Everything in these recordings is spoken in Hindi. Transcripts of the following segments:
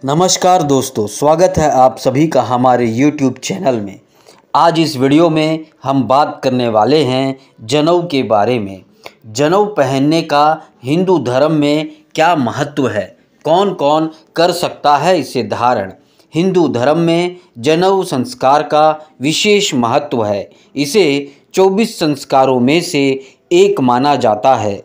नमस्कार दोस्तों, स्वागत है आप सभी का हमारे YouTube चैनल में। आज इस वीडियो में हम बात करने वाले हैं जनेऊ के बारे में। जनेऊ पहनने का हिंदू धर्म में क्या महत्व है, कौन कौन कर सकता है इसे धारण। हिंदू धर्म में जनेऊ संस्कार का विशेष महत्व है। इसे 24 संस्कारों में से एक माना जाता है।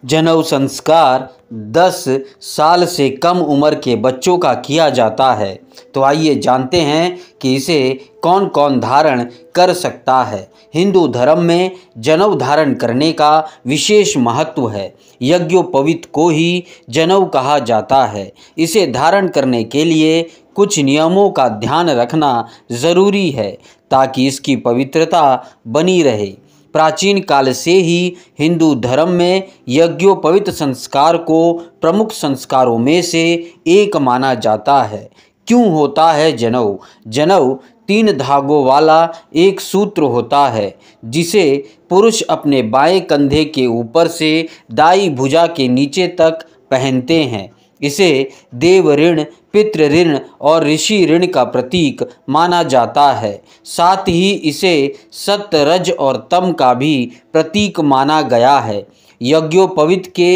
जनेऊ संस्कार 10 साल से कम उम्र के बच्चों का किया जाता है। तो आइए जानते हैं कि इसे कौन कौन धारण कर सकता है। हिंदू धर्म में जनेऊ धारण करने का विशेष महत्व है। यज्ञोपवीत को ही जनेऊ कहा जाता है। इसे धारण करने के लिए कुछ नियमों का ध्यान रखना ज़रूरी है ताकि इसकी पवित्रता बनी रहे। प्राचीन काल से ही हिंदू धर्म में यज्ञोपवीत संस्कार को प्रमुख संस्कारों में से एक माना जाता है। क्यों होता है जनेऊ? जनेऊ 3 धागों वाला एक सूत्र होता है जिसे पुरुष अपने बाएं कंधे के ऊपर से दाईं भुजा के नीचे तक पहनते हैं। इसे देव ऋण, पितृ ऋण और ऋषि ऋण का प्रतीक माना जाता है। साथ ही इसे सत्य, रज और तम का भी प्रतीक माना गया है। यज्ञोपवीत के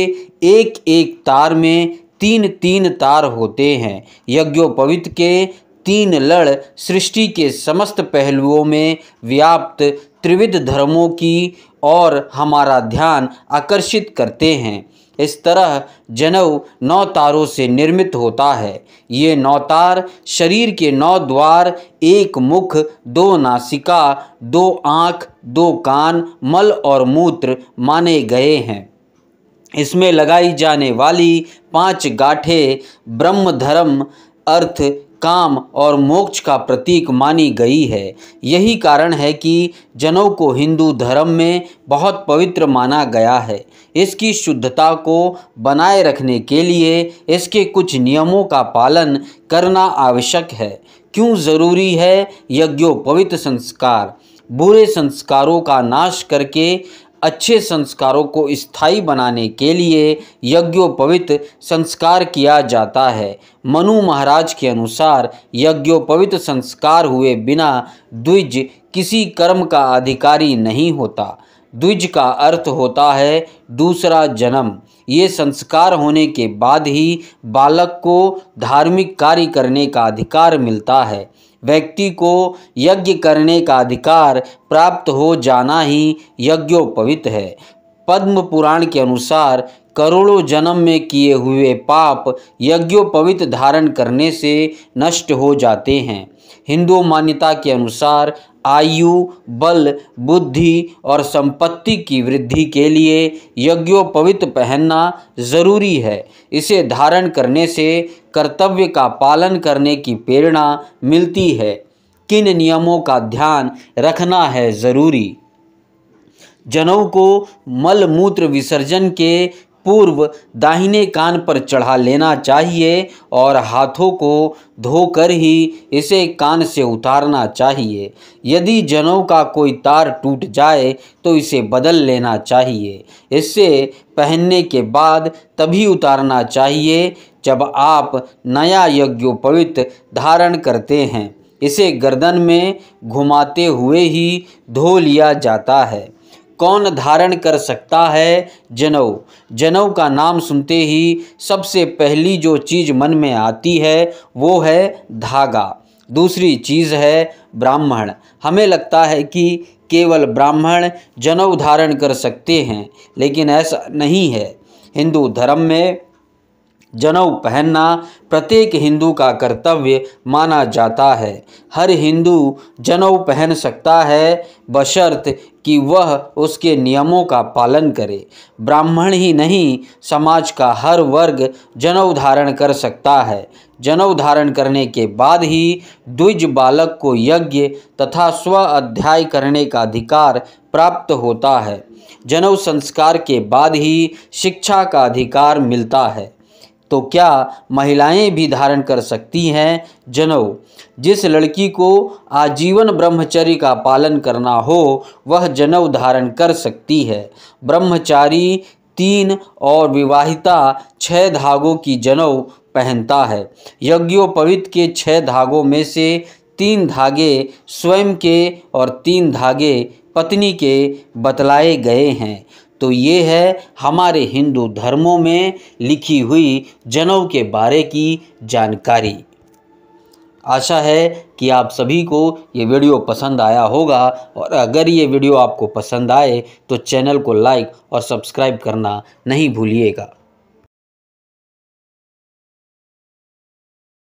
एक एक तार में 3-3 तार होते हैं। यज्ञोपवीत के 3 लड़ सृष्टि के समस्त पहलुओं में व्याप्त त्रिविध धर्मों की ओर हमारा ध्यान आकर्षित करते हैं। इस तरह जनेऊ 9 तारों से निर्मित होता है। ये 9 तार शरीर के 9 द्वार, 1 मुख, 2 नासिका, 2 आँख, 2 कान, मल और मूत्र माने गए हैं। इसमें लगाई जाने वाली 5 गांठें ब्रह्म, धर्म, अर्थ, काम और मोक्ष का प्रतीक मानी गई है। यही कारण है कि जनेऊ को हिंदू धर्म में बहुत पवित्र माना गया है। इसकी शुद्धता को बनाए रखने के लिए इसके कुछ नियमों का पालन करना आवश्यक है। क्यों ज़रूरी है यज्ञोपवीत संस्कार? बुरे संस्कारों का नाश करके अच्छे संस्कारों को स्थायी बनाने के लिए यज्ञोपवीत संस्कार किया जाता है। मनु महाराज के अनुसार यज्ञोपवीत संस्कार हुए बिना द्विज किसी कर्म का अधिकारी नहीं होता। द्विज का अर्थ होता है दूसरा जन्म। ये संस्कार होने के बाद ही बालक को धार्मिक कार्य करने का अधिकार मिलता है। व्यक्ति को यज्ञ करने का अधिकार प्राप्त हो जाना ही यज्ञोपवीत है। पद्म पुराण के अनुसार करोड़ों जन्म में किए हुए पाप यज्ञोपवीत धारण करने से नष्ट हो जाते हैं। हिंदू मान्यता के अनुसार आयु, बल, बुद्धि और संपत्ति की वृद्धि के लिए यज्ञोपवीत पहनना ज़रूरी है। इसे धारण करने से कर्तव्य का पालन करने की प्रेरणा मिलती है। किन नियमों का ध्यान रखना है ज़रूरी? जनेऊ को मल मूत्र विसर्जन के पूर्व दाहिने कान पर चढ़ा लेना चाहिए और हाथों को धोकर ही इसे कान से उतारना चाहिए। यदि जनेऊ का कोई तार टूट जाए तो इसे बदल लेना चाहिए। इसे पहनने के बाद तभी उतारना चाहिए जब आप नया यज्ञोपवीत धारण करते हैं। इसे गर्दन में घुमाते हुए ही धो लिया जाता है। कौन धारण कर सकता है जनेऊ? जनेऊ का नाम सुनते ही सबसे पहली जो चीज़ मन में आती है वो है धागा। दूसरी चीज़ है ब्राह्मण। हमें लगता है कि केवल ब्राह्मण जनेऊ धारण कर सकते हैं, लेकिन ऐसा नहीं है। हिंदू धर्म में जनेऊ पहनना प्रत्येक हिंदू का कर्तव्य माना जाता है। हर हिंदू जनेऊ पहन सकता है बशर्त कि वह उसके नियमों का पालन करे। ब्राह्मण ही नहीं, समाज का हर वर्ग जनेऊ धारण कर सकता है। जनेऊ धारण करने के बाद ही द्विज बालक को यज्ञ तथा स्व अध्याय करने का अधिकार प्राप्त होता है। जनेऊ संस्कार के बाद ही शिक्षा का अधिकार मिलता है। तो क्या महिलाएं भी धारण कर सकती हैं जनेऊ? जिस लड़की को आजीवन ब्रह्मचर्य का पालन करना हो वह जनेऊ धारण कर सकती है। ब्रह्मचारी 3 और विवाहिता 6 धागों की जनेऊ पहनता है। यज्ञोपवीत के 6 धागों में से 3 धागे स्वयं के और 3 धागे पत्नी के बतलाए गए हैं। तो ये है हमारे हिंदू धर्मों में लिखी हुई जनेऊ के बारे की जानकारी। आशा है कि आप सभी को ये वीडियो पसंद आया होगा, और अगर ये वीडियो आपको पसंद आए तो चैनल को लाइक और सब्सक्राइब करना नहीं भूलिएगा।